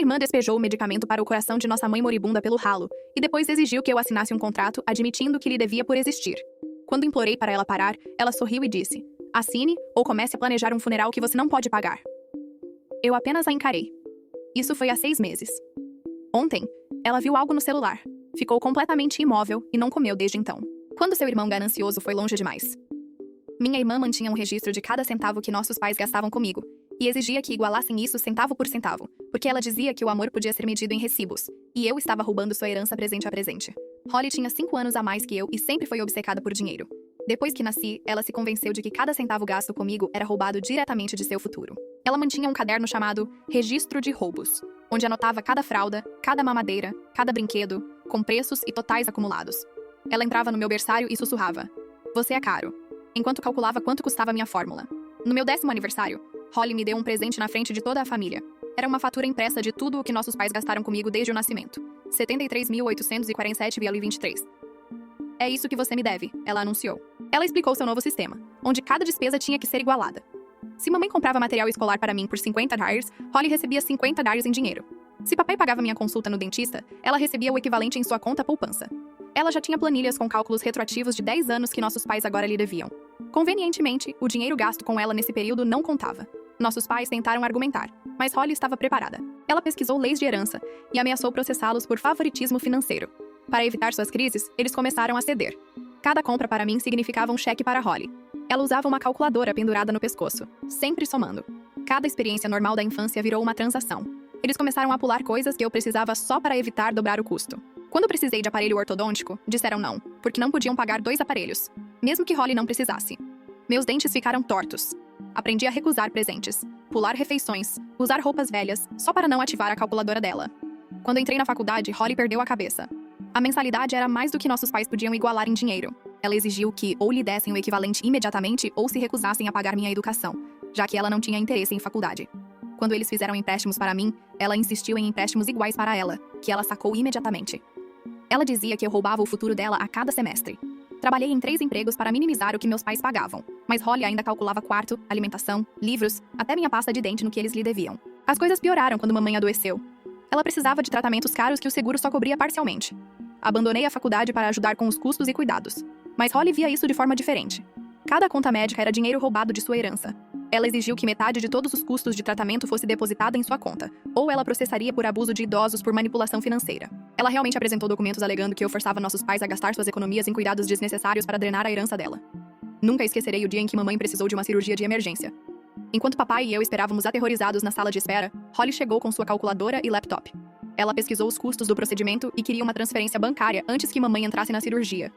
irmã despejou o medicamento para o coração de nossa mãe moribunda pelo ralo, e depois exigiu que eu assinasse um contrato admitindo que lhe devia por existir. Quando implorei para ela parar, ela sorriu e disse: assine, ou comece a planejar um funeral que você não pode pagar. Eu apenas a encarei. Isso foi há 6 meses. Ontem, ela viu algo no celular. Ficou completamente imóvel e não comeu desde então. Quando seu irmão ganancioso foi longe demais. Minha irmã mantinha um registro de cada centavo que nossos pais gastavam comigo, e exigia que igualassem isso centavo por centavo, porque ela dizia que o amor podia ser medido em recibos, e eu estava roubando sua herança presente a presente. Holly tinha 5 anos a mais que eu e sempre foi obcecada por dinheiro. Depois que nasci, ela se convenceu de que cada centavo gasto comigo era roubado diretamente de seu futuro. Ela mantinha um caderno chamado Registro de Roubos, onde anotava cada fralda, cada mamadeira, cada brinquedo, com preços e totais acumulados. Ela entrava no meu berçário e sussurrava: você é caro, enquanto calculava quanto custava minha fórmula. No meu 10º aniversário, Holly me deu um presente na frente de toda a família. Era uma fatura impressa de tudo o que nossos pais gastaram comigo desde o nascimento. 73.847,23. É isso que você me deve, ela anunciou. Ela explicou seu novo sistema, onde cada despesa tinha que ser igualada. Se mamãe comprava material escolar para mim por $50, Holly recebia $50 em dinheiro. Se papai pagava minha consulta no dentista, ela recebia o equivalente em sua conta poupança. Ela já tinha planilhas com cálculos retroativos de 10 anos que nossos pais agora lhe deviam. Convenientemente, o dinheiro gasto com ela nesse período não contava. Nossos pais tentaram argumentar, mas Holly estava preparada. Ela pesquisou leis de herança e ameaçou processá-los por favoritismo financeiro. Para evitar suas crises, eles começaram a ceder. Cada compra para mim significava um cheque para Holly. Ela usava uma calculadora pendurada no pescoço, sempre somando. Cada experiência normal da infância virou uma transação. Eles começaram a pular coisas que eu precisava só para evitar dobrar o custo. Quando precisei de aparelho ortodôntico, disseram não, porque não podiam pagar 2 aparelhos, mesmo que Holly não precisasse. Meus dentes ficaram tortos. Aprendi a recusar presentes, pular refeições, usar roupas velhas, só para não ativar a calculadora dela. Quando entrei na faculdade, Holly perdeu a cabeça. A mensalidade era mais do que nossos pais podiam igualar em dinheiro. Ela exigiu que ou lhe dessem o equivalente imediatamente ou se recusassem a pagar minha educação, já que ela não tinha interesse em faculdade. Quando eles fizeram empréstimos para mim, ela insistiu em empréstimos iguais para ela, que ela sacou imediatamente. Ela dizia que eu roubava o futuro dela a cada semestre. Trabalhei em 3 empregos para minimizar o que meus pais pagavam, mas Holly ainda calculava quarto, alimentação, livros, até minha pasta de dente no que eles lhe deviam. As coisas pioraram quando mamãe adoeceu. Ela precisava de tratamentos caros que o seguro só cobria parcialmente. Abandonei a faculdade para ajudar com os custos e cuidados. Mas Holly via isso de forma diferente. Cada conta médica era dinheiro roubado de sua herança. Ela exigiu que metade de todos os custos de tratamento fosse depositada em sua conta, ou ela processaria por abuso de idosos por manipulação financeira. Ela realmente apresentou documentos alegando que eu forçava nossos pais a gastar suas economias em cuidados desnecessários para drenar a herança dela. Nunca esquecerei o dia em que mamãe precisou de uma cirurgia de emergência. Enquanto papai e eu esperávamos aterrorizados na sala de espera, Holly chegou com sua calculadora e laptop. Ela pesquisou os custos do procedimento e queria uma transferência bancária antes que mamãe entrasse na cirurgia.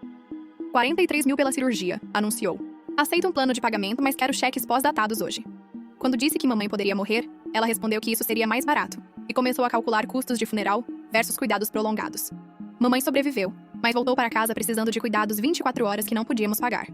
43 mil pela cirurgia, anunciou. Aceito um plano de pagamento, mas quero cheques pós-datados hoje. Quando disse que mamãe poderia morrer, ela respondeu que isso seria mais barato e começou a calcular custos de funeral versus cuidados prolongados. Mamãe sobreviveu, mas voltou para casa precisando de cuidados 24 horas que não podíamos pagar.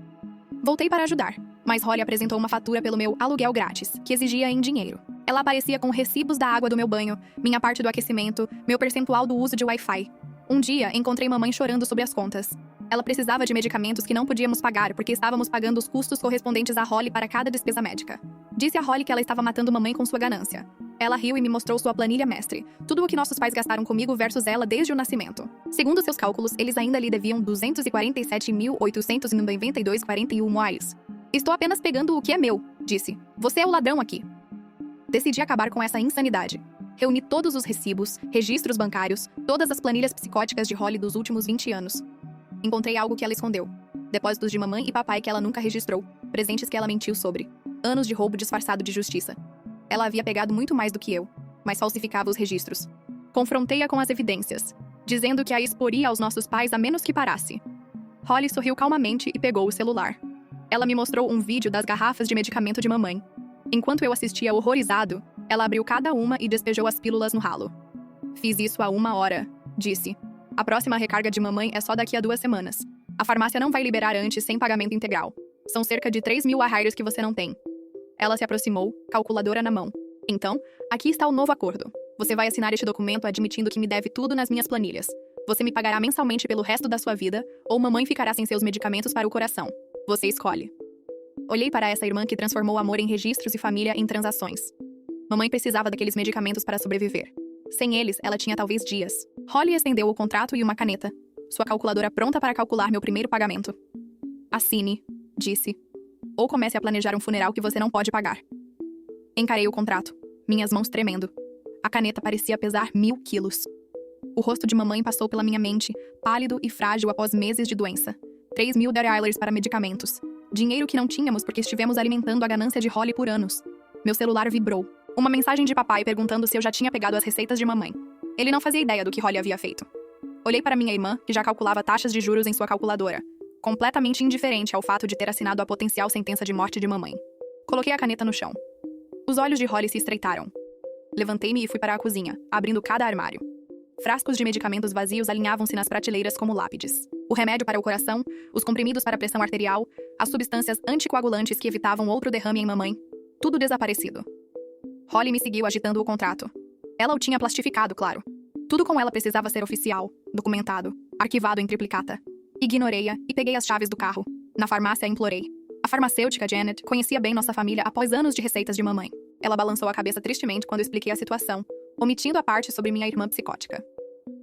Voltei para ajudar, mas Holly apresentou uma fatura pelo meu aluguel grátis, que exigia em dinheiro. Ela aparecia com recibos da água do meu banho, minha parte do aquecimento, meu percentual do uso de Wi-Fi. Um dia, encontrei mamãe chorando sobre as contas. Ela precisava de medicamentos que não podíamos pagar porque estávamos pagando os custos correspondentes a Holly para cada despesa médica. Disse a Holly que ela estava matando mamãe com sua ganância. Ela riu e me mostrou sua planilha mestre, tudo o que nossos pais gastaram comigo versus ela desde o nascimento. Segundo seus cálculos, eles ainda lhe deviam 247.892,41 reais. Estou apenas pegando o que é meu, disse. Você é o ladrão aqui. Decidi acabar com essa insanidade. Reuni todos os recibos, registros bancários, todas as planilhas psicóticas de Holly dos últimos 20 anos. Encontrei algo que ela escondeu. Depósitos de mamãe e papai que ela nunca registrou. Presentes que ela mentiu sobre. Anos de roubo disfarçado de justiça. Ela havia pegado muito mais do que eu, mas falsificava os registros. Confrontei-a com as evidências, dizendo que a exporia aos nossos pais a menos que parasse. Holly sorriu calmamente e pegou o celular. Ela me mostrou um vídeo das garrafas de medicamento de mamãe. Enquanto eu assistia horrorizado, ela abriu cada uma e despejou as pílulas no ralo. Fiz isso há 1 hora, disse. A próxima recarga de mamãe é só daqui a 2 semanas. A farmácia não vai liberar antes sem pagamento integral. São cerca de 3 mil reais que você não tem. Ela se aproximou, calculadora na mão. Então, aqui está o novo acordo. Você vai assinar este documento admitindo que me deve tudo nas minhas planilhas. Você me pagará mensalmente pelo resto da sua vida, ou mamãe ficará sem seus medicamentos para o coração. Você escolhe. Olhei para essa irmã que transformou o amor em registros e família em transações. Mamãe precisava daqueles medicamentos para sobreviver. Sem eles, ela tinha talvez dias. Holly estendeu o contrato e uma caneta. Sua calculadora pronta para calcular meu primeiro pagamento. Assine, disse. Ou comece a planejar um funeral que você não pode pagar. Encarei o contrato, minhas mãos tremendo. A caneta parecia pesar 1000 quilos. O rosto de mamãe passou pela minha mente, pálido e frágil após meses de doença. 3.000 Dead para medicamentos. Dinheiro que não tínhamos porque estivemos alimentando a ganância de Holly por anos. Meu celular vibrou. Uma mensagem de papai perguntando se eu já tinha pegado as receitas de mamãe. Ele não fazia ideia do que Holly havia feito. Olhei para minha irmã, que já calculava taxas de juros em sua calculadora, completamente indiferente ao fato de ter assinado a potencial sentença de morte de mamãe. Coloquei a caneta no chão. Os olhos de Holly se estreitaram. Levantei-me e fui para a cozinha, abrindo cada armário. Frascos de medicamentos vazios alinhavam-se nas prateleiras como lápides. O remédio para o coração, os comprimidos para a pressão arterial, as substâncias anticoagulantes que evitavam outro derrame em mamãe. Tudo desaparecido. Holly me seguiu agitando o contrato. Ela o tinha plastificado, claro. Tudo com ela precisava ser oficial, documentado, arquivado em triplicata. Ignorei-a e peguei as chaves do carro. Na farmácia implorei. A farmacêutica Janet conhecia bem nossa família após anos de receitas de mamãe. Ela balançou a cabeça tristemente quando expliquei a situação, omitindo a parte sobre minha irmã psicótica.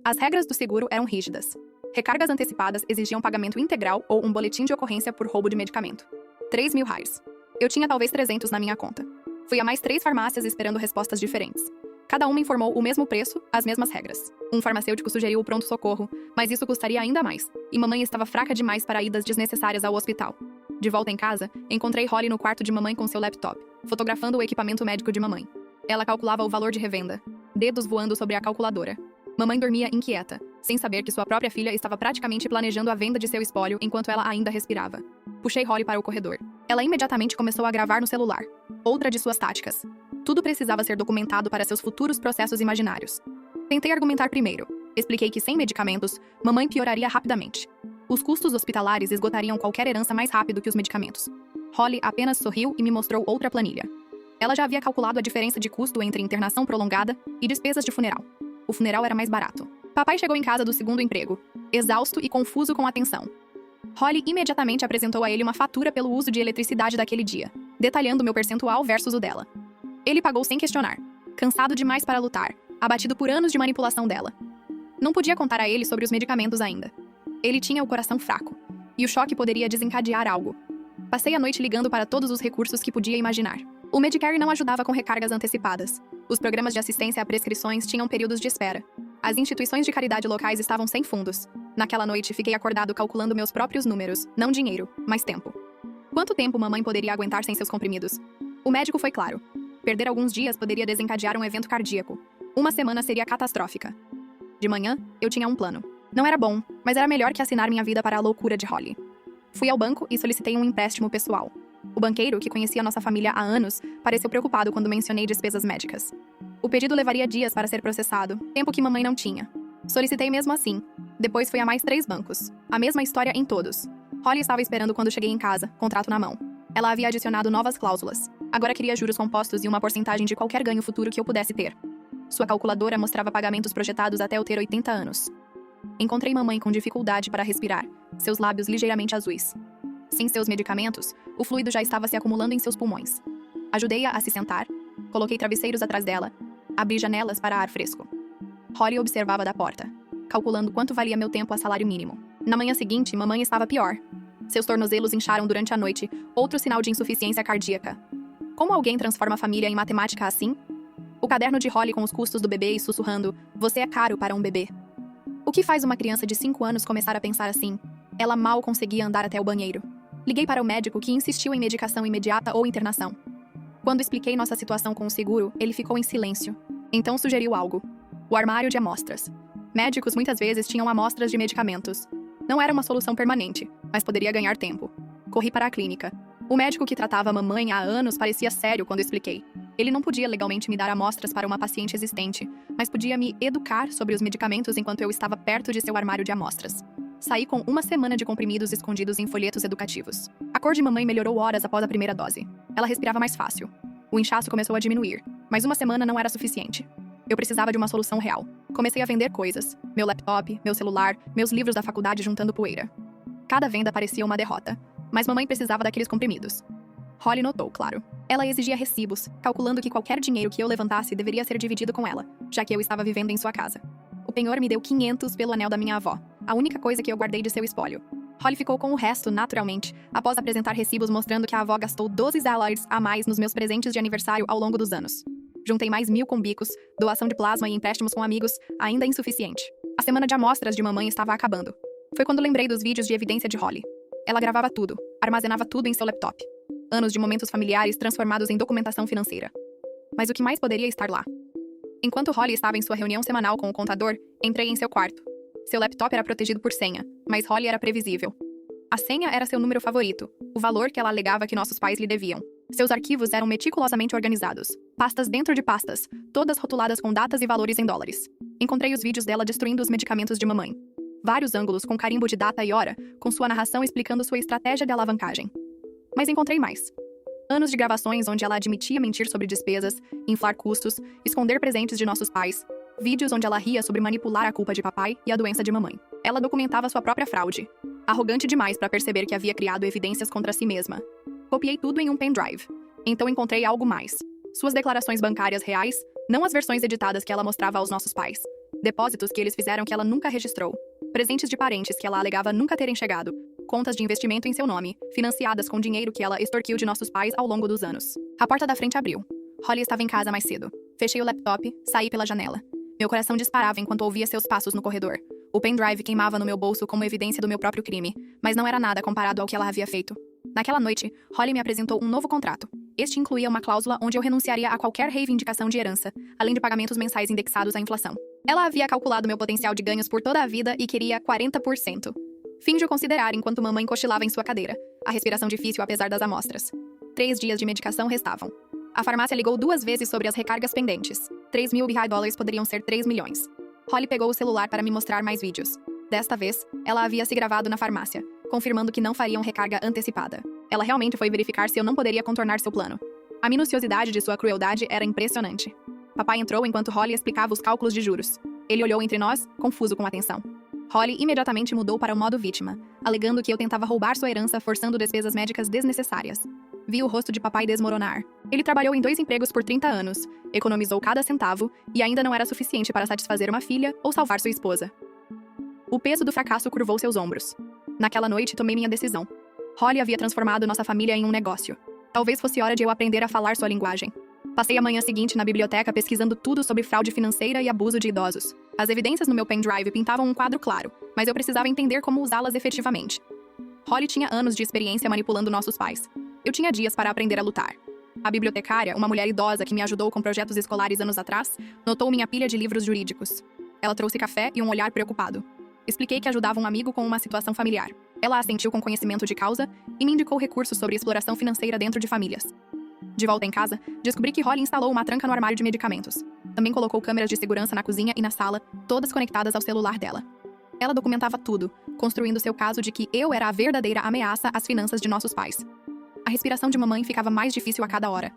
As regras do seguro eram rígidas. Recargas antecipadas exigiam pagamento integral ou um boletim de ocorrência por roubo de medicamento. 3.000 reais. Eu tinha talvez 300 na minha conta. Fui a mais 3 farmácias esperando respostas diferentes. Cada uma informou o mesmo preço, as mesmas regras. Um farmacêutico sugeriu o pronto-socorro, mas isso custaria ainda mais, e mamãe estava fraca demais para idas desnecessárias ao hospital. De volta em casa, encontrei Holly no quarto de mamãe com seu laptop, fotografando o equipamento médico de mamãe. Ela calculava o valor de revenda, dedos voando sobre a calculadora. Mamãe dormia inquieta, sem saber que sua própria filha estava praticamente planejando a venda de seu espólio enquanto ela ainda respirava. Puxei Holly para o corredor. Ela imediatamente começou a gravar no celular. Outra de suas táticas. Tudo precisava ser documentado para seus futuros processos imaginários. Tentei argumentar primeiro. Expliquei que sem medicamentos, mamãe pioraria rapidamente. Os custos hospitalares esgotariam qualquer herança mais rápido que os medicamentos. Holly apenas sorriu e me mostrou outra planilha. Ela já havia calculado a diferença de custo entre internação prolongada e despesas de funeral. O funeral era mais barato. Papai chegou em casa do segundo emprego, exausto e confuso com a tensão. Holly imediatamente apresentou a ele uma fatura pelo uso de eletricidade daquele dia, detalhando meu percentual versus o dela. Ele pagou sem questionar, cansado demais para lutar, abatido por anos de manipulação dela. Não podia contar a ele sobre os medicamentos ainda. Ele tinha o coração fraco, e o choque poderia desencadear algo. Passei a noite ligando para todos os recursos que podia imaginar. O Medicare não ajudava com recargas antecipadas. Os programas de assistência a prescrições tinham períodos de espera. As instituições de caridade locais estavam sem fundos. Naquela noite, fiquei acordado calculando meus próprios números, não dinheiro, mas tempo. Quanto tempo mamãe poderia aguentar sem seus comprimidos? O médico foi claro. Perder alguns dias poderia desencadear um evento cardíaco. Uma semana seria catastrófica. De manhã, eu tinha um plano. Não era bom, mas era melhor que assinar minha vida para a loucura de Holly. Fui ao banco e solicitei um empréstimo pessoal. O banqueiro, que conhecia nossa família há anos, pareceu preocupado quando mencionei despesas médicas. O pedido levaria dias para ser processado, tempo que mamãe não tinha. Solicitei mesmo assim. Depois fui a mais 3 bancos. A mesma história em todos. Holly estava esperando quando cheguei em casa, contrato na mão. Ela havia adicionado novas cláusulas. Agora queria juros compostos e uma porcentagem de qualquer ganho futuro que eu pudesse ter. Sua calculadora mostrava pagamentos projetados até eu ter 80 anos. Encontrei mamãe com dificuldade para respirar, seus lábios ligeiramente azuis. Sem seus medicamentos, o fluido já estava se acumulando em seus pulmões. Ajudei-a a se sentar, coloquei travesseiros atrás dela, abri janelas para ar fresco. Holly observava da porta, calculando quanto valia meu tempo a salário mínimo. Na manhã seguinte, mamãe estava pior. Seus tornozelos incharam durante a noite, outro sinal de insuficiência cardíaca. Como alguém transforma a família em matemática assim? O caderno de Holly com os custos do bebê e sussurrando, "Você é caro para um bebê." O que faz uma criança de 5 anos começar a pensar assim? Ela mal conseguia andar até o banheiro. Liguei para o médico, que insistiu em medicação imediata ou internação. Quando expliquei nossa situação com o seguro, ele ficou em silêncio. Então sugeriu algo. O armário de amostras. Médicos muitas vezes tinham amostras de medicamentos. Não era uma solução permanente, mas poderia ganhar tempo. Corri para a clínica. O médico que tratava a mamãe há anos parecia sério quando expliquei. Ele não podia legalmente me dar amostras para uma paciente existente, mas podia me educar sobre os medicamentos enquanto eu estava perto de seu armário de amostras. Saí com 1 semana de comprimidos escondidos em folhetos educativos. A cor de mamãe melhorou horas após a primeira dose. Ela respirava mais fácil. O inchaço começou a diminuir, mas 1 semana não era suficiente. Eu precisava de uma solução real. Comecei a vender coisas. Meu laptop, meu celular, meus livros da faculdade juntando poeira. Cada venda parecia uma derrota. Mas mamãe precisava daqueles comprimidos. Holly notou, claro. Ela exigia recibos, calculando que qualquer dinheiro que eu levantasse deveria ser dividido com ela, já que eu estava vivendo em sua casa. O penhor me deu 500 pelo anel da minha avó, a única coisa que eu guardei de seu espólio. Holly ficou com o resto, naturalmente, após apresentar recibos mostrando que a avó gastou $12 a mais nos meus presentes de aniversário ao longo dos anos. Juntei mais 1.000 com bicos, doação de plasma e empréstimos com amigos, ainda insuficiente. A semana de amostras de mamãe estava acabando. Foi quando lembrei dos vídeos de evidência de Holly. Ela gravava tudo, armazenava tudo em seu laptop. Anos de momentos familiares transformados em documentação financeira. Mas o que mais poderia estar lá? Enquanto Holly estava em sua reunião semanal com o contador, entrei em seu quarto. Seu laptop era protegido por senha, mas Holly era previsível. A senha era seu número favorito, o valor que ela alegava que nossos pais lhe deviam. Seus arquivos eram meticulosamente organizados, pastas dentro de pastas, todas rotuladas com datas e valores em dólares. Encontrei os vídeos dela destruindo os medicamentos de mamãe. Vários ângulos com carimbo de data e hora, com sua narração explicando sua estratégia de alavancagem. Mas encontrei mais. Anos de gravações onde ela admitia mentir sobre despesas, inflar custos, esconder presentes de nossos pais. Vídeos onde ela ria sobre manipular a culpa de papai e a doença de mamãe. Ela documentava sua própria fraude. Arrogante demais para perceber que havia criado evidências contra si mesma. Copiei tudo em um pendrive. Então encontrei algo mais. Suas declarações bancárias reais, não as versões editadas que ela mostrava aos nossos pais. Depósitos que eles fizeram que ela nunca registrou. Presentes de parentes que ela alegava nunca terem chegado. Contas de investimento em seu nome, financiadas com dinheiro que ela extorquiu de nossos pais ao longo dos anos. A porta da frente abriu. Holly estava em casa mais cedo. Fechei o laptop, saí pela janela. Meu coração disparava enquanto ouvia seus passos no corredor. O pendrive queimava no meu bolso como evidência do meu próprio crime, mas não era nada comparado ao que ela havia feito. Naquela noite, Holly me apresentou um novo contrato. Este incluía uma cláusula onde eu renunciaria a qualquer reivindicação de herança, além de pagamentos mensais indexados à inflação. Ela havia calculado meu potencial de ganhos por toda a vida e queria 40%. Finjo considerar enquanto mamãe cochilava em sua cadeira, a respiração difícil apesar das amostras. 3 dias de medicação restavam. A farmácia ligou 2 vezes sobre as recargas pendentes. 3.000 BRL poderiam ser 3 milhões. Holly pegou o celular para me mostrar mais vídeos. Desta vez, ela havia se gravado na farmácia, confirmando que não fariam recarga antecipada. Ela realmente foi verificar se eu não poderia contornar seu plano. A minuciosidade de sua crueldade era impressionante. Papai entrou enquanto Holly explicava os cálculos de juros. Ele olhou entre nós, confuso com atenção. Holly imediatamente mudou para o modo vítima, alegando que eu tentava roubar sua herança forçando despesas médicas desnecessárias. Vi o rosto de papai desmoronar. Ele trabalhou em 2 empregos por 30 anos, economizou cada centavo e ainda não era suficiente para satisfazer uma filha ou salvar sua esposa. O peso do fracasso curvou seus ombros. Naquela noite, tomei minha decisão. Holly havia transformado nossa família em um negócio. Talvez fosse hora de eu aprender a falar sua linguagem. Passei a manhã seguinte na biblioteca pesquisando tudo sobre fraude financeira e abuso de idosos. As evidências no meu pendrive pintavam um quadro claro, mas eu precisava entender como usá-las efetivamente. Holly tinha anos de experiência manipulando nossos pais. Eu tinha dias para aprender a lutar. A bibliotecária, uma mulher idosa que me ajudou com projetos escolares anos atrás, notou minha pilha de livros jurídicos. Ela trouxe café e um olhar preocupado. Expliquei que ajudava um amigo com uma situação familiar. Ela assentiu com conhecimento de causa e me indicou recursos sobre exploração financeira dentro de famílias. De volta em casa, descobri que Holly instalou uma tranca no armário de medicamentos. Também colocou câmeras de segurança na cozinha e na sala, todas conectadas ao celular dela. Ela documentava tudo, construindo seu caso de que eu era a verdadeira ameaça às finanças de nossos pais. A respiração de mamãe ficava mais difícil a cada hora.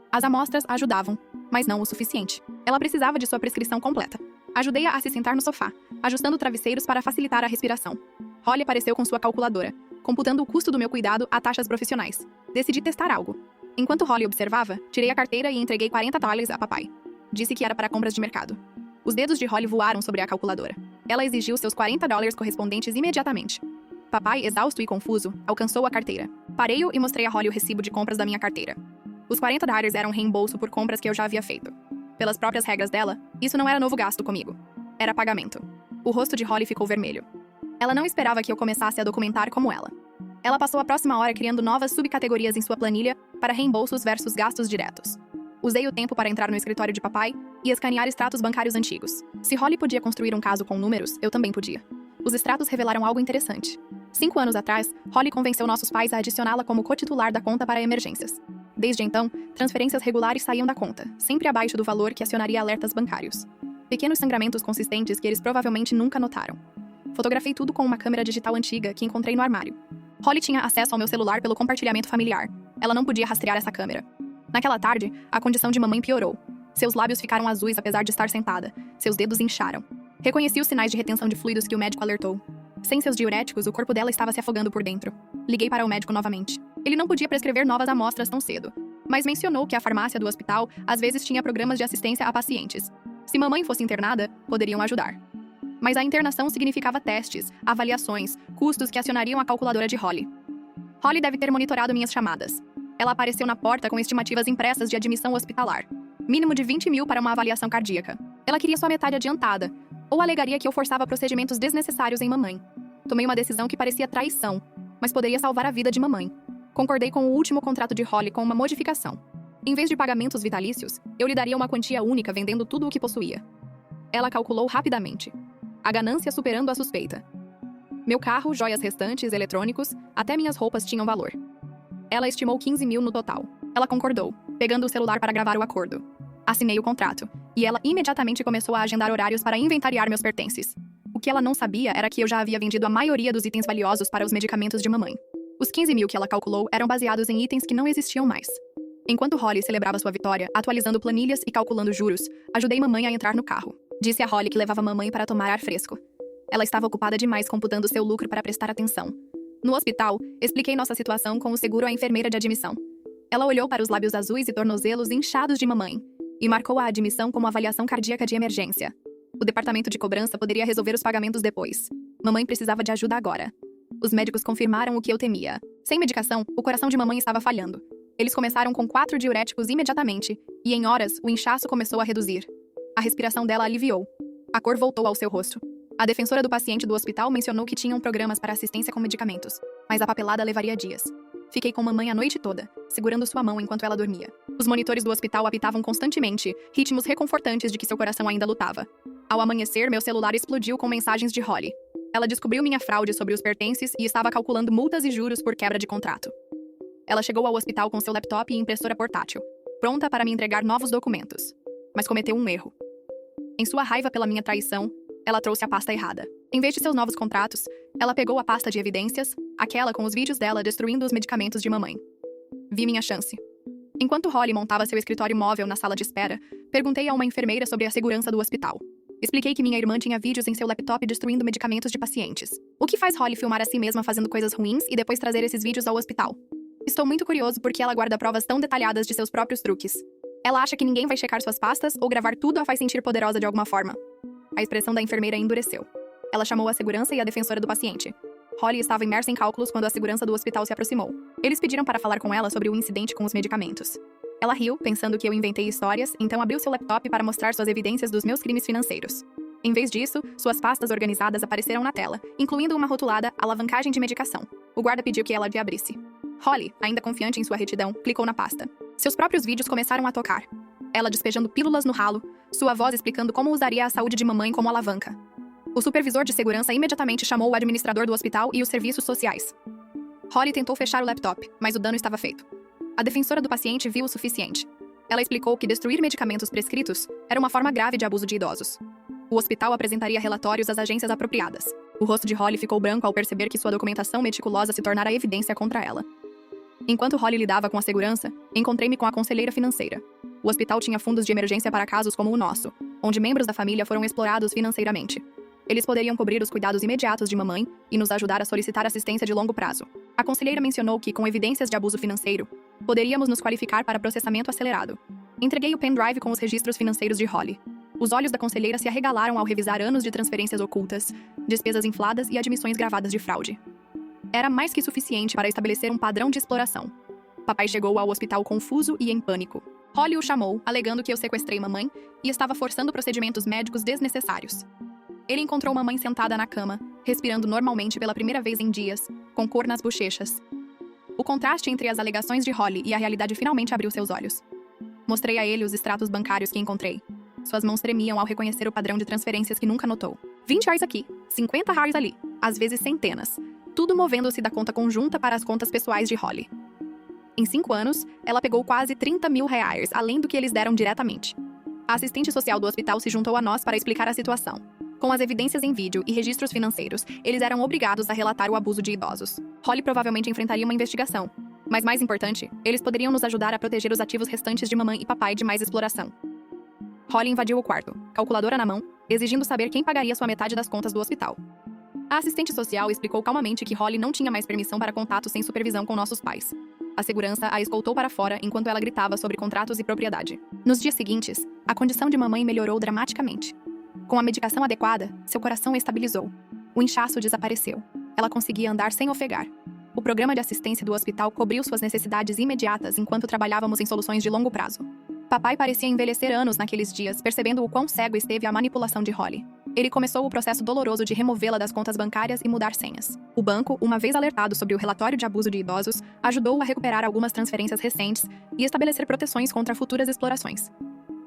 As amostras ajudavam, mas não o suficiente. Ela precisava de sua prescrição completa. Ajudei-a a se sentar no sofá, ajustando travesseiros para facilitar a respiração. Holly apareceu com sua calculadora, computando o custo do meu cuidado a taxas profissionais. Decidi testar algo. Enquanto Holly observava, tirei a carteira e entreguei $40 a papai. Disse que era para compras de mercado. Os dedos de Holly voaram sobre a calculadora. Ela exigiu seus $40 correspondentes imediatamente. Papai, exausto e confuso, alcançou a carteira. Parei-o e mostrei a Holly o recibo de compras da minha carteira. Os $40 eram reembolso por compras que eu já havia feito. Pelas próprias regras dela, isso não era novo gasto comigo. Era pagamento. O rosto de Holly ficou vermelho. Ela não esperava que eu começasse a documentar como ela. Ela passou a próxima hora criando novas subcategorias em sua planilha para reembolsos versus gastos diretos. Usei o tempo para entrar no escritório de papai e escanear extratos bancários antigos. Se Holly podia construir um caso com números, eu também podia. Os extratos revelaram algo interessante. 5 anos atrás, Holly convenceu nossos pais a adicioná-la como cotitular da conta para emergências. Desde então, transferências regulares saíam da conta, sempre abaixo do valor que acionaria alertas bancários. Pequenos sangramentos consistentes que eles provavelmente nunca notaram. Fotografei tudo com uma câmera digital antiga que encontrei no armário. Holly tinha acesso ao meu celular pelo compartilhamento familiar. Ela não podia rastrear essa câmera. Naquela tarde, a condição de mamãe piorou. Seus lábios ficaram azuis apesar de estar sentada. Seus dedos incharam. Reconheci os sinais de retenção de fluidos que o médico alertou. Sem seus diuréticos, o corpo dela estava se afogando por dentro. Liguei para o médico novamente. Ele não podia prescrever novas amostras tão cedo, mas mencionou que a farmácia do hospital às vezes tinha programas de assistência a pacientes. Se mamãe fosse internada, poderiam ajudar. Mas a internação significava testes, avaliações, custos que acionariam a calculadora de Holly. Holly deve ter monitorado minhas chamadas. Ela apareceu na porta com estimativas impressas de admissão hospitalar. Mínimo de 20 mil para uma avaliação cardíaca. Ela queria sua metade adiantada, ou alegaria que eu forçava procedimentos desnecessários em mamãe. Tomei uma decisão que parecia traição, mas poderia salvar a vida de mamãe. Concordei com o último contrato de Holly com uma modificação. Em vez de pagamentos vitalícios, eu lhe daria uma quantia única vendendo tudo o que possuía. Ela calculou rapidamente. A ganância superando a suspeita. Meu carro, joias restantes, eletrônicos, até minhas roupas tinham valor. Ela estimou 15 mil no total. Ela concordou, pegando o celular para gravar o acordo. Assinei o contrato, e ela imediatamente começou a agendar horários para inventariar meus pertences. O que ela não sabia era que eu já havia vendido a maioria dos itens valiosos para os medicamentos de mamãe. Os 15 mil que ela calculou eram baseados em itens que não existiam mais. Enquanto Holly celebrava sua vitória, atualizando planilhas e calculando juros, ajudei mamãe a entrar no carro. Disse a Holly que levava mamãe para tomar ar fresco. Ela estava ocupada demais computando seu lucro para prestar atenção. No hospital, expliquei nossa situação com o seguro à enfermeira de admissão. Ela olhou para os lábios azuis e tornozelos inchados de mamãe e marcou a admissão como avaliação cardíaca de emergência. O departamento de cobrança poderia resolver os pagamentos depois. Mamãe precisava de ajuda agora. Os médicos confirmaram o que eu temia. Sem medicação, o coração de mamãe estava falhando. Eles começaram com 4 diuréticos imediatamente, e em horas, o inchaço começou a reduzir. A respiração dela aliviou. A cor voltou ao seu rosto. A defensora do paciente do hospital mencionou que tinham programas para assistência com medicamentos, mas a papelada levaria dias. Fiquei com mamãe a noite toda, segurando sua mão enquanto ela dormia. Os monitores do hospital apitavam constantemente, ritmos reconfortantes de que seu coração ainda lutava. Ao amanhecer, meu celular explodiu com mensagens de Holly. Ela descobriu minha fraude sobre os pertences e estava calculando multas e juros por quebra de contrato. Ela chegou ao hospital com seu laptop e impressora portátil, pronta para me entregar novos documentos. Mas cometeu um erro. Em sua raiva pela minha traição, ela trouxe a pasta errada. Em vez de seus novos contratos, ela pegou a pasta de evidências, aquela com os vídeos dela destruindo os medicamentos de mamãe. Vi minha chance. Enquanto Holly montava seu escritório móvel na sala de espera, perguntei a uma enfermeira sobre a segurança do hospital. Expliquei que minha irmã tinha vídeos em seu laptop destruindo medicamentos de pacientes. O que faz Holly filmar a si mesma fazendo coisas ruins e depois trazer esses vídeos ao hospital? Estou muito curioso porque ela guarda provas tão detalhadas de seus próprios truques. Ela acha que ninguém vai checar suas pastas ou gravar tudo a faz sentir poderosa de alguma forma. A expressão da enfermeira endureceu. Ela chamou a segurança e a defensora do paciente. Holly estava imersa em cálculos quando a segurança do hospital se aproximou. Eles pediram para falar com ela sobre o incidente com os medicamentos. Ela riu, pensando que eu inventei histórias, então abriu seu laptop para mostrar suas evidências dos meus crimes financeiros. Em vez disso, suas pastas organizadas apareceram na tela, incluindo uma rotulada alavancagem de medicação. O guarda pediu que ela a abrisse. Holly, ainda confiante em sua retidão, clicou na pasta. Seus próprios vídeos começaram a tocar. Ela despejando pílulas no ralo, sua voz explicando como usaria a saúde de mamãe como alavanca. O supervisor de segurança imediatamente chamou o administrador do hospital e os serviços sociais. Holly tentou fechar o laptop, mas o dano estava feito. A defensora do paciente viu o suficiente. Ela explicou que destruir medicamentos prescritos era uma forma grave de abuso de idosos. O hospital apresentaria relatórios às agências apropriadas. O rosto de Holly ficou branco ao perceber que sua documentação meticulosa se tornara evidência contra ela. Enquanto Holly lidava com a segurança, encontrei-me com a conselheira financeira. O hospital tinha fundos de emergência para casos como o nosso, onde membros da família foram explorados financeiramente. Eles poderiam cobrir os cuidados imediatos de mamãe e nos ajudar a solicitar assistência de longo prazo. A conselheira mencionou que, com evidências de abuso financeiro, poderíamos nos qualificar para processamento acelerado. Entreguei o pendrive com os registros financeiros de Holly. Os olhos da conselheira se arregalaram ao revisar anos de transferências ocultas, despesas infladas e admissões gravadas de fraude. Era mais que suficiente para estabelecer um padrão de exploração. Papai chegou ao hospital confuso e em pânico. Holly o chamou, alegando que eu sequestrei mamãe e estava forçando procedimentos médicos desnecessários. Ele encontrou mamãe sentada na cama, respirando normalmente pela primeira vez em dias, com cor nas bochechas. O contraste entre as alegações de Holly e a realidade finalmente abriu seus olhos. Mostrei a ele os extratos bancários que encontrei. Suas mãos tremiam ao reconhecer o padrão de transferências que nunca notou. 20 reais aqui, 50 reais ali, às vezes centenas. Tudo movendo-se da conta conjunta para as contas pessoais de Holly. Em 5 anos, ela pegou quase 30 mil reais, além do que eles deram diretamente. A assistente social do hospital se juntou a nós para explicar a situação. Com as evidências em vídeo e registros financeiros, eles eram obrigados a relatar o abuso de idosos. Holly provavelmente enfrentaria uma investigação. Mas mais importante, eles poderiam nos ajudar a proteger os ativos restantes de mamãe e papai de mais exploração. Holly invadiu o quarto, calculadora na mão, exigindo saber quem pagaria sua metade das contas do hospital. A assistente social explicou calmamente que Holly não tinha mais permissão para contato sem supervisão com nossos pais. A segurança a escoltou para fora enquanto ela gritava sobre contratos e propriedade. Nos dias seguintes, a condição de mamãe melhorou dramaticamente. Com a medicação adequada, seu coração estabilizou. O inchaço desapareceu. Ela conseguia andar sem ofegar. O programa de assistência do hospital cobriu suas necessidades imediatas enquanto trabalhávamos em soluções de longo prazo. Papai parecia envelhecer anos naqueles dias, percebendo o quão cego esteve a manipulação de Holly. Ele começou o processo doloroso de removê-la das contas bancárias e mudar senhas. O banco, uma vez alertado sobre o relatório de abuso de idosos, ajudou-o a recuperar algumas transferências recentes e estabelecer proteções contra futuras explorações.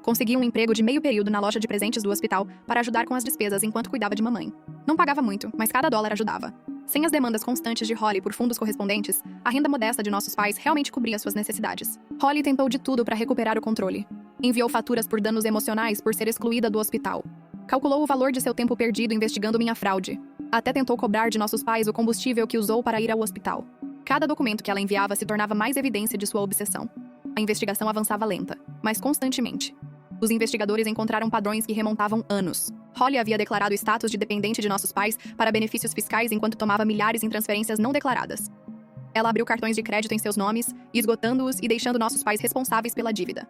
Conseguiu um emprego de meio período na loja de presentes do hospital para ajudar com as despesas enquanto cuidava de mamãe. Não pagava muito, mas cada dólar ajudava. Sem as demandas constantes de Holly por fundos correspondentes, a renda modesta de nossos pais realmente cobria suas necessidades. Holly tentou de tudo para recuperar o controle. Enviou faturas por danos emocionais por ser excluída do hospital. Calculou o valor de seu tempo perdido investigando minha fraude. Até tentou cobrar de nossos pais o combustível que usou para ir ao hospital. Cada documento que ela enviava se tornava mais evidência de sua obsessão. A investigação avançava lenta, mas constantemente. Os investigadores encontraram padrões que remontavam anos. Holly havia declarado status de dependente de nossos pais para benefícios fiscais enquanto tomava milhares em transferências não declaradas. Ela abriu cartões de crédito em seus nomes, esgotando-os e deixando nossos pais responsáveis pela dívida.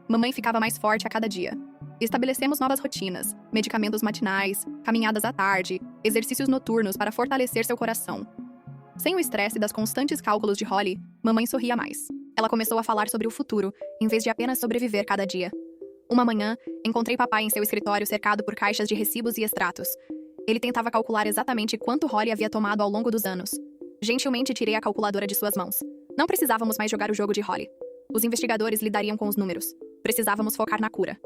Mamãe ficava mais forte a cada dia. Estabelecemos novas rotinas, medicamentos matinais, caminhadas à tarde, exercícios noturnos para fortalecer seu coração. Sem o estresse das constantes cálculos de Holly, mamãe sorria mais. Ela começou a falar sobre o futuro, em vez de apenas sobreviver cada dia. Uma manhã, encontrei papai em seu escritório cercado por caixas de recibos e extratos. Ele tentava calcular exatamente quanto Holly havia tomado ao longo dos anos. Gentilmente tirei a calculadora de suas mãos. Não precisávamos mais jogar o jogo de Holly. Os investigadores lidariam com os números. Precisávamos focar na cura.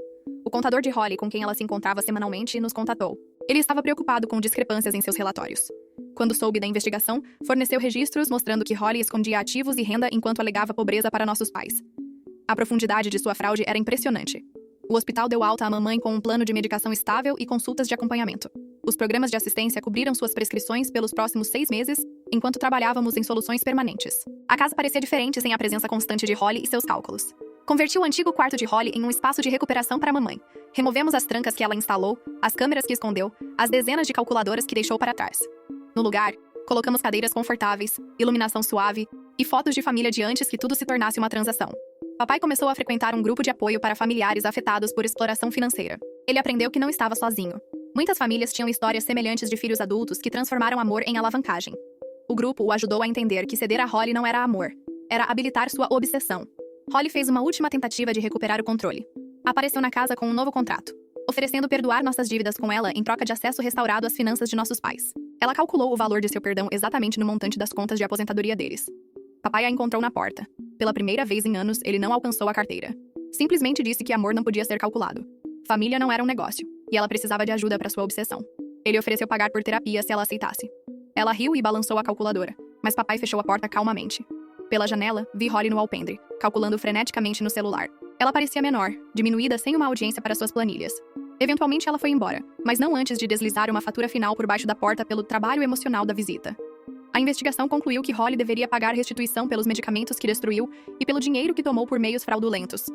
O contador de Holly, com quem ela se encontrava semanalmente, nos contatou. Ele estava preocupado com discrepâncias em seus relatórios. Quando soube da investigação, forneceu registros mostrando que Holly escondia ativos e renda enquanto alegava pobreza para nossos pais. A profundidade de sua fraude era impressionante. O hospital deu alta à mamãe com um plano de medicação estável e consultas de acompanhamento. Os programas de assistência cobriram suas prescrições pelos próximos 6 meses, enquanto trabalhávamos em soluções permanentes. A casa parecia diferente sem a presença constante de Holly e seus cálculos. Converti o antigo quarto de Holly em um espaço de recuperação para a mamãe. Removemos as trancas que ela instalou, as câmeras que escondeu, as dezenas de calculadoras que deixou para trás. No lugar, colocamos cadeiras confortáveis, iluminação suave e fotos de família de antes que tudo se tornasse uma transação. Papai começou a frequentar um grupo de apoio para familiares afetados por exploração financeira. Ele aprendeu que não estava sozinho. Muitas famílias tinham histórias semelhantes de filhos adultos que transformaram amor em alavancagem. O grupo o ajudou a entender que ceder a Holly não era amor, era habilitar sua obsessão. Holly fez uma última tentativa de recuperar o controle. Apareceu na casa com um novo contrato, oferecendo perdoar nossas dívidas com ela em troca de acesso restaurado às finanças de nossos pais. Ela calculou o valor de seu perdão exatamente no montante das contas de aposentadoria deles. Papai a encontrou na porta. Pela primeira vez em anos, ele não alcançou a carteira. Simplesmente disse que amor não podia ser calculado. Família não era um negócio, e ela precisava de ajuda para sua obsessão. Ele ofereceu pagar por terapia se ela aceitasse. Ela riu e balançou a calculadora, mas papai fechou a porta calmamente. Pela janela, vi Holly no alpendre, calculando freneticamente no celular. Ela parecia menor, diminuída sem uma audiência para suas planilhas. Eventualmente ela foi embora, mas não antes de deslizar uma fatura final por baixo da porta pelo trabalho emocional da visita. A investigação concluiu que Holly deveria pagar restituição pelos medicamentos que destruiu e pelo dinheiro que tomou por meios fraudulentos.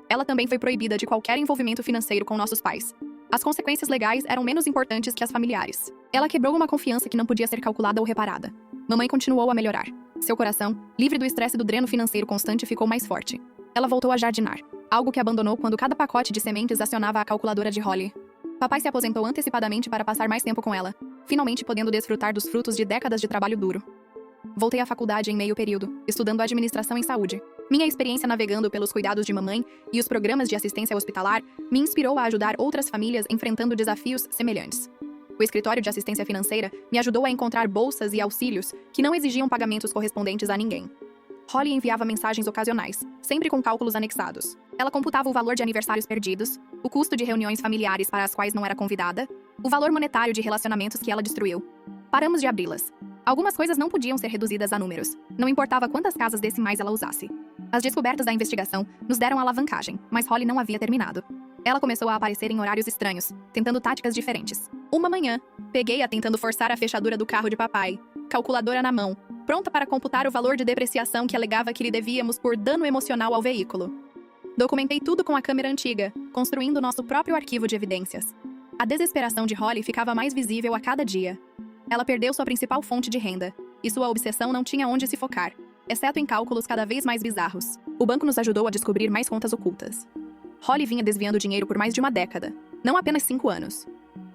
Ela também foi proibida de qualquer envolvimento financeiro com nossos pais. As consequências legais eram menos importantes que as familiares. Ela quebrou uma confiança que não podia ser calculada ou reparada. Mamãe continuou a melhorar. Seu coração, livre do estresse do dreno financeiro constante, ficou mais forte. Ela voltou a jardinar, algo que abandonou quando cada pacote de sementes acionava a calculadora de Holly. Papai se aposentou antecipadamente para passar mais tempo com ela, finalmente podendo desfrutar dos frutos de décadas de trabalho duro. Voltei à faculdade em meio período, estudando administração em saúde. Minha experiência navegando pelos cuidados de mamãe e os programas de assistência hospitalar me inspirou a ajudar outras famílias enfrentando desafios semelhantes. O escritório de assistência financeira me ajudou a encontrar bolsas e auxílios que não exigiam pagamentos correspondentes a ninguém. Holly enviava mensagens ocasionais, sempre com cálculos anexados. Ela computava o valor de aniversários perdidos, o custo de reuniões familiares para as quais não era convidada, o valor monetário de relacionamentos que ela destruiu. Paramos de abri-las. Algumas coisas não podiam ser reduzidas a números, não importava quantas casas decimais ela usasse. As descobertas da investigação nos deram alavancagem, mas Holly não havia terminado. Ela começou a aparecer em horários estranhos, tentando táticas diferentes. Uma manhã, peguei-a tentando forçar a fechadura do carro de papai, calculadora na mão, pronta para computar o valor de depreciação que alegava que lhe devíamos por dano emocional ao veículo. Documentei tudo com a câmera antiga, construindo nosso próprio arquivo de evidências. A desesperação de Holly ficava mais visível a cada dia. Ela perdeu sua principal fonte de renda, e sua obsessão não tinha onde se focar. exceto em cálculos cada vez mais bizarros. O banco nos ajudou a descobrir mais contas ocultas. Holly vinha desviando dinheiro por mais de uma década, não apenas 5 anos.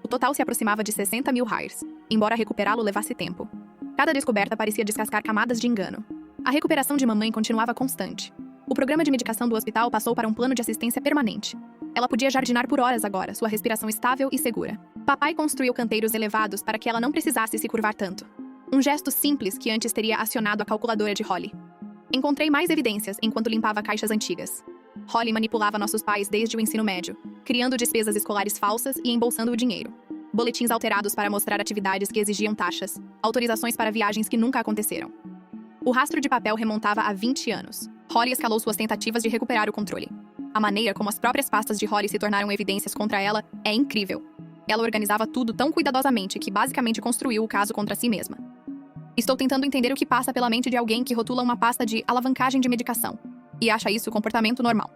O total se aproximava de 60 mil hires, embora recuperá-lo levasse tempo. Cada descoberta parecia descascar camadas de engano. A recuperação de mamãe continuava constante. O programa de medicação do hospital passou para um plano de assistência permanente. Ela podia jardinar por horas agora, sua respiração estável e segura. Papai construiu canteiros elevados para que ela não precisasse se curvar tanto. Um gesto simples que antes teria acionado a calculadora de Holly. Encontrei mais evidências enquanto limpava caixas antigas. Holly manipulava nossos pais desde o ensino médio, criando despesas escolares falsas e embolsando o dinheiro. Boletins alterados para mostrar atividades que exigiam taxas, autorizações para viagens que nunca aconteceram. O rastro de papel remontava a 20 anos. Holly escalou suas tentativas de recuperar o controle. A maneira como as próprias pastas de Holly se tornaram evidências contra ela é incrível. Ela organizava tudo tão cuidadosamente que basicamente construiu o caso contra si mesma. Estou tentando entender o que passa pela mente de alguém que rotula uma pasta de alavancagem de medicação e acha isso comportamento normal.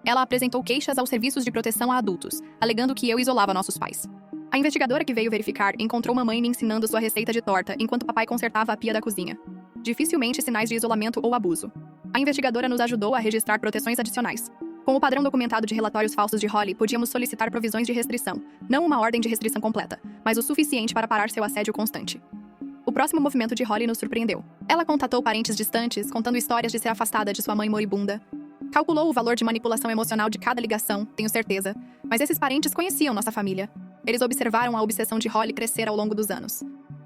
Ela apresentou queixas aos serviços de proteção a adultos, alegando que eu isolava nossos pais. A investigadora que veio verificar encontrou mamãe me ensinando sua receita de torta enquanto papai consertava a pia da cozinha. Dificilmente sinais de isolamento ou abuso. A investigadora nos ajudou a registrar proteções adicionais. Com o padrão documentado de relatórios falsos de Holly, podíamos solicitar provisões de restrição, não uma ordem de restrição completa, mas o suficiente para parar seu assédio constante. O próximo movimento de Holly nos surpreendeu. Ela contatou parentes distantes, contando histórias de ser afastada de sua mãe moribunda. Calculou o valor de manipulação emocional de cada ligação, tenho certeza, mas esses parentes conheciam nossa família. Eles observaram a obsessão de Holly crescer ao longo dos anos.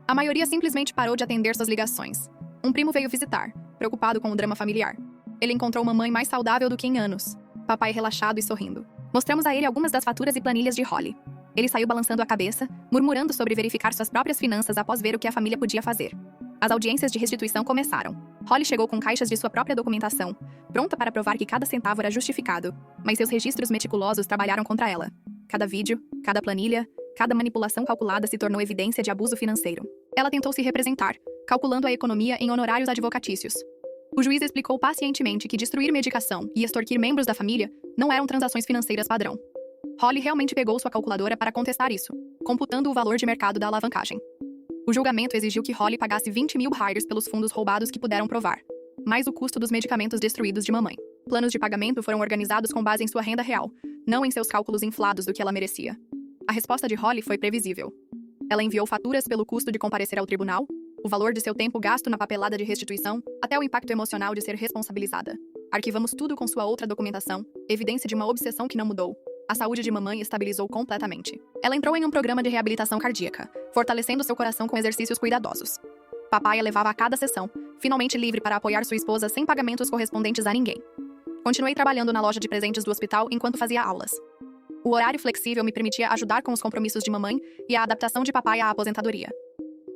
A maioria simplesmente parou de atender suas ligações. Um primo veio visitar, preocupado com o drama familiar. Ele encontrou mamãe mais saudável do que em anos. Papai relaxado e sorrindo. Mostramos a ele algumas das faturas e planilhas de Holly. Ele saiu balançando a cabeça, murmurando sobre verificar suas próprias finanças após ver o que a família podia fazer. As audiências de restituição começaram. Holly chegou com caixas de sua própria documentação, pronta para provar que cada centavo era justificado, mas seus registros meticulosos trabalharam contra ela. Cada vídeo, cada planilha, cada manipulação calculada se tornou evidência de abuso financeiro. Ela tentou se representar, calculando a economia em honorários advocatícios. O juiz explicou pacientemente que destruir medicação e extorquir membros da família não eram transações financeiras padrão. Holly realmente pegou sua calculadora para contestar isso, computando o valor de mercado da alavancagem. O julgamento exigiu que Holly pagasse 20 mil hires pelos fundos roubados que puderam provar, mais o custo dos medicamentos destruídos de mamãe. Planos de pagamento foram organizados com base em sua renda real, não em seus cálculos inflados do que ela merecia. A resposta de Holly foi previsível. Ela enviou faturas pelo custo de comparecer ao tribunal, o valor de seu tempo gasto na papelada de restituição, até o impacto emocional de ser responsabilizada. Arquivamos tudo com sua outra documentação, evidência de uma obsessão que não mudou. A saúde de mamãe estabilizou completamente. Ela entrou em um programa de reabilitação cardíaca, fortalecendo seu coração com exercícios cuidadosos. Papai a levava a cada sessão, finalmente livre para apoiar sua esposa sem pagamentos correspondentes a ninguém. Continuei trabalhando na loja de presentes do hospital enquanto fazia aulas. O horário flexível me permitia ajudar com os compromissos de mamãe e a adaptação de papai à aposentadoria.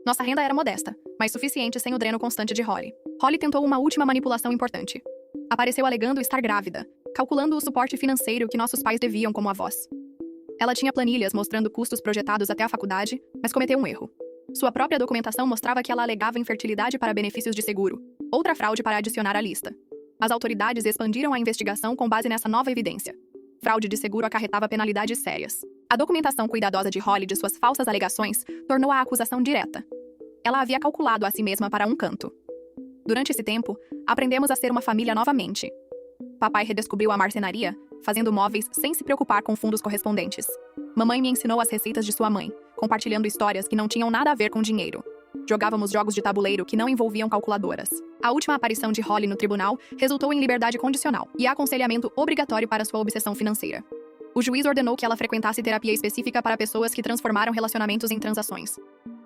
Nossa renda era modesta, mas suficiente sem o dreno constante de Holly. Holly tentou uma última manipulação importante. Apareceu alegando estar grávida, calculando o suporte financeiro que nossos pais deviam como avós. Ela tinha planilhas mostrando custos projetados até a faculdade, mas cometeu um erro. Sua própria documentação mostrava que ela alegava infertilidade para benefícios de seguro, outra fraude para adicionar à lista. As autoridades expandiram a investigação com base nessa nova evidência. Fraude de seguro acarretava penalidades sérias. A documentação cuidadosa de Holly de suas falsas alegações tornou a acusação direta. Ela havia calculado a si mesma para um canto. Durante esse tempo, aprendemos a ser uma família novamente. Papai redescobriu a marcenaria, fazendo móveis sem se preocupar com fundos correspondentes. Mamãe me ensinou as receitas de sua mãe, compartilhando histórias que não tinham nada a ver com dinheiro. Jogávamos jogos de tabuleiro que não envolviam calculadoras. A última aparição de Holly no tribunal resultou em liberdade condicional e aconselhamento obrigatório para sua obsessão financeira. O juiz ordenou que ela frequentasse terapia específica para pessoas que transformaram relacionamentos em transações.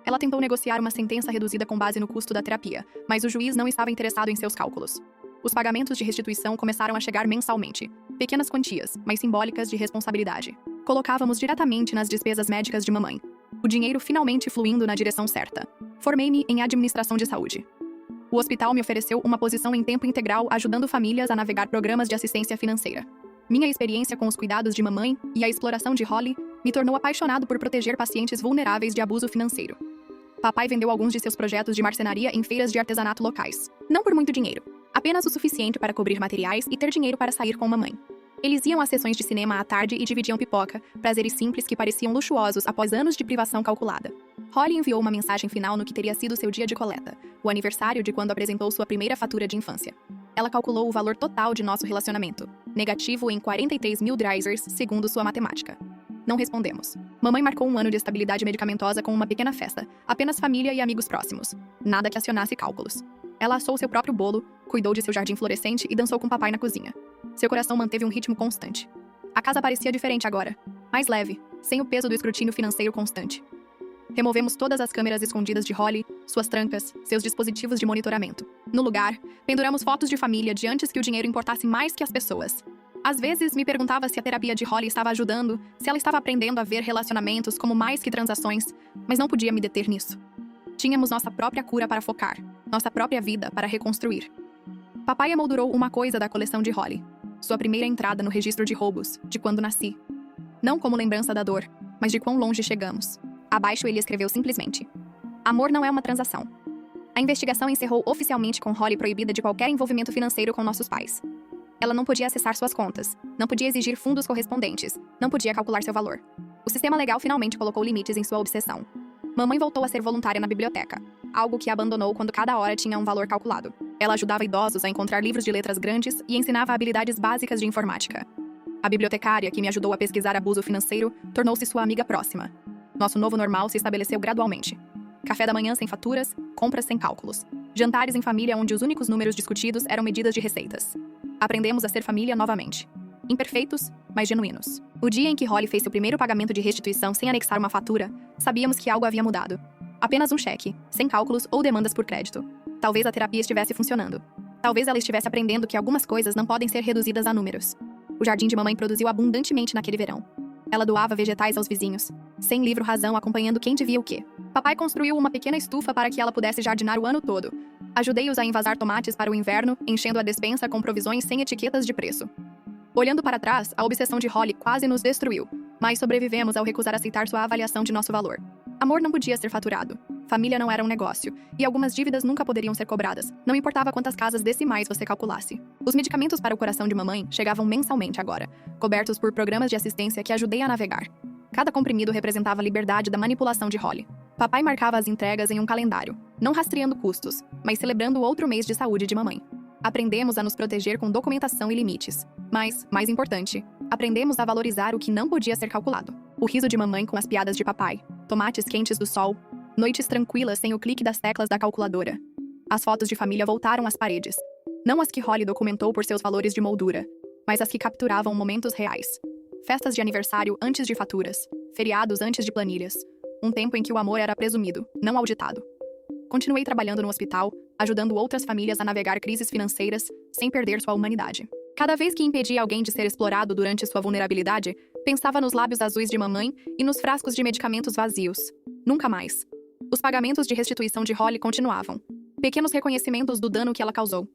Ela tentou negociar uma sentença reduzida com base no custo da terapia, mas o juiz não estava interessado em seus cálculos. Os pagamentos de restituição começaram a chegar mensalmente, pequenas quantias, mas simbólicas de responsabilidade. Colocávamos diretamente nas despesas médicas de mamãe. O dinheiro finalmente fluindo na direção certa. Formei-me em administração de saúde. O hospital me ofereceu uma posição em tempo integral ajudando famílias a navegar programas de assistência financeira. Minha experiência com os cuidados de mamãe e a exploração de Holly me tornou apaixonado por proteger pacientes vulneráveis de abuso financeiro. Papai vendeu alguns de seus projetos de marcenaria em feiras de artesanato locais. Não por muito dinheiro. Apenas o suficiente para cobrir materiais e ter dinheiro para sair com mamãe. Eles iam às sessões de cinema à tarde e dividiam pipoca, prazeres simples que pareciam luxuosos após anos de privação calculada. Holly enviou uma mensagem final no que teria sido seu dia de coleta, o aniversário de quando apresentou sua primeira fatura de infância. Ela calculou o valor total de nosso relacionamento, negativo em 43 mil drysers, segundo sua matemática. Não respondemos. Mamãe marcou um ano de estabilidade medicamentosa com uma pequena festa, apenas família e amigos próximos. Nada que acionasse cálculos. Ela assou seu próprio bolo, cuidou de seu jardim florescente e dançou com papai na cozinha. Seu coração manteve um ritmo constante. A casa parecia diferente agora, mais leve, sem o peso do escrutínio financeiro constante. Removemos todas as câmeras escondidas de Holly, suas trancas, seus dispositivos de monitoramento. No lugar, penduramos fotos de família de antes que o dinheiro importasse mais que as pessoas. Às vezes, me perguntava se a terapia de Holly estava ajudando, se ela estava aprendendo a ver relacionamentos como mais que transações, mas não podia me deter nisso. Tínhamos nossa própria cura para focar, nossa própria vida para reconstruir. Papai emoldurou uma coisa da coleção de Holly. Sua primeira entrada no registro de roubos, de quando nasci. Não como lembrança da dor, mas de quão longe chegamos. Abaixo ele escreveu simplesmente: amor não é uma transação. A investigação encerrou oficialmente com Holly proibida de qualquer envolvimento financeiro com nossos pais. Ela não podia acessar suas contas, não podia exigir fundos correspondentes, não podia calcular seu valor. O sistema legal finalmente colocou limites em sua obsessão. Mamãe voltou a ser voluntária na biblioteca, algo que abandonou quando cada hora tinha um valor calculado. Ela ajudava idosos a encontrar livros de letras grandes e ensinava habilidades básicas de informática. A bibliotecária, que me ajudou a pesquisar abuso financeiro, tornou-se sua amiga próxima. Nosso novo normal se estabeleceu gradualmente. Café da manhã sem faturas, compras sem cálculos. Jantares em família onde os únicos números discutidos eram medidas de receitas. Aprendemos a ser família novamente. Imperfeitos, mas genuínos. O dia em que Holly fez seu primeiro pagamento de restituição sem anexar uma fatura, sabíamos que algo havia mudado. Apenas um cheque, sem cálculos ou demandas por crédito. Talvez a terapia estivesse funcionando. Talvez ela estivesse aprendendo que algumas coisas não podem ser reduzidas a números. O jardim de mamãe produziu abundantemente naquele verão. Ela doava vegetais aos vizinhos, sem livro razão acompanhando quem devia o quê. Papai construiu uma pequena estufa para que ela pudesse jardinar o ano todo. Ajudei-os a envasar tomates para o inverno, enchendo a despensa com provisões sem etiquetas de preço. Olhando para trás, a obsessão de Holly quase nos destruiu, mas sobrevivemos ao recusar aceitar sua avaliação de nosso valor. Amor não podia ser faturado. Família não era um negócio, e algumas dívidas nunca poderiam ser cobradas, não importava quantas casas decimais você calculasse. Os medicamentos para o coração de mamãe chegavam mensalmente agora, cobertos por programas de assistência que ajudei a navegar. Cada comprimido representava a liberdade da manipulação de Holly. Papai marcava as entregas em um calendário, não rastreando custos, mas celebrando outro mês de saúde de mamãe. Aprendemos a nos proteger com documentação e limites. Mas, mais importante, aprendemos a valorizar o que não podia ser calculado. O riso de mamãe com as piadas de papai, tomates quentes do sol, noites tranquilas sem o clique das teclas da calculadora. As fotos de família voltaram às paredes. Não as que Holly documentou por seus valores de moldura, mas as que capturavam momentos reais. Festas de aniversário antes de faturas, feriados antes de planilhas. Um tempo em que o amor era presumido, não auditado. Continuei trabalhando no hospital, ajudando outras famílias a navegar crises financeiras, sem perder sua humanidade. Cada vez que impedia alguém de ser explorado durante sua vulnerabilidade, pensava nos lábios azuis de mamãe e nos frascos de medicamentos vazios. Nunca mais. Os pagamentos de restituição de Holly continuavam. Pequenos reconhecimentos do dano que ela causou.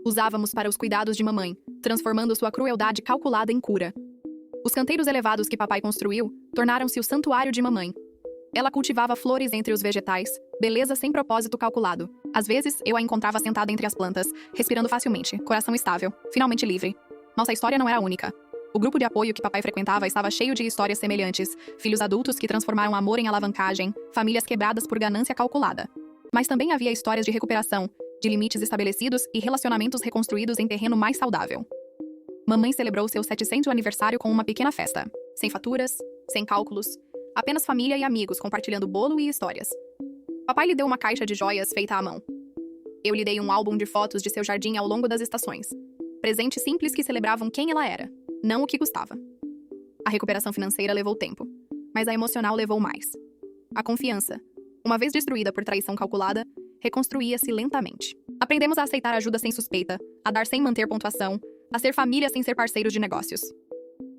Usávamos para os cuidados de mamãe, transformando sua crueldade calculada em cura. Os canteiros elevados que papai construiu tornaram-se o santuário de mamãe. Ela cultivava flores entre os vegetais, beleza sem propósito calculado. Às vezes, eu a encontrava sentada entre as plantas, respirando facilmente, coração estável, finalmente livre. Nossa história não era única. O grupo de apoio que papai frequentava estava cheio de histórias semelhantes, filhos adultos que transformaram amor em alavancagem, famílias quebradas por ganância calculada. Mas também havia histórias de recuperação, de limites estabelecidos e relacionamentos reconstruídos em terreno mais saudável. Mamãe celebrou seu 700º aniversário com uma pequena festa. Sem faturas, sem cálculos, apenas família e amigos compartilhando bolo e histórias. Papai lhe deu uma caixa de joias feita à mão. Eu lhe dei um álbum de fotos de seu jardim ao longo das estações. Presentes simples que celebravam quem ela era, não o que custava. A recuperação financeira levou tempo, mas a emocional levou mais. A confiança, uma vez destruída por traição calculada, reconstruía-se lentamente. Aprendemos a aceitar ajuda sem suspeita, a dar sem manter pontuação, a ser família sem ser parceiros de negócios.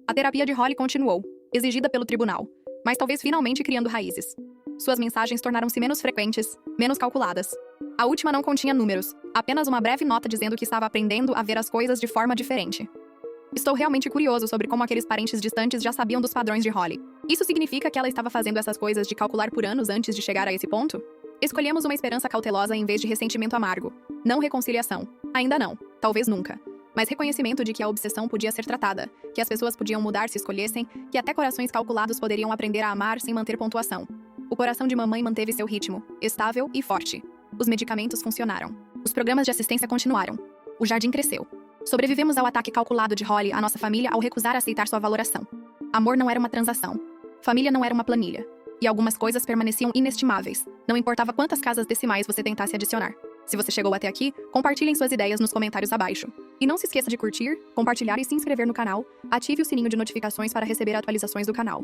A terapia de Holly continuou, exigida pelo tribunal, mas talvez finalmente criando raízes. Suas mensagens tornaram-se menos frequentes, menos calculadas. A última não continha números, apenas uma breve nota dizendo que estava aprendendo a ver as coisas de forma diferente. Estou realmente curioso sobre como aqueles parentes distantes já sabiam dos padrões de Holly. Isso significa que ela estava fazendo essas coisas de calcular por anos antes de chegar a esse ponto? Escolhemos uma esperança cautelosa em vez de ressentimento amargo. Não reconciliação. Ainda não. Talvez nunca. Mas reconhecimento de que a obsessão podia ser tratada, que as pessoas podiam mudar se escolhessem, que até corações calculados poderiam aprender a amar sem manter pontuação. O coração de mamãe manteve seu ritmo, estável e forte. Os medicamentos funcionaram. Os programas de assistência continuaram. O jardim cresceu. Sobrevivemos ao ataque calculado de Holly à nossa família ao recusar aceitar sua valoração. Amor não era uma transação. Família não era uma planilha. E algumas coisas permaneciam inestimáveis. Não importava quantas casas decimais você tentasse adicionar. Se você chegou até aqui, compartilhem suas ideias nos comentários abaixo. E não se esqueça de curtir, compartilhar e se inscrever no canal. Ative o sininho de notificações para receber atualizações do canal.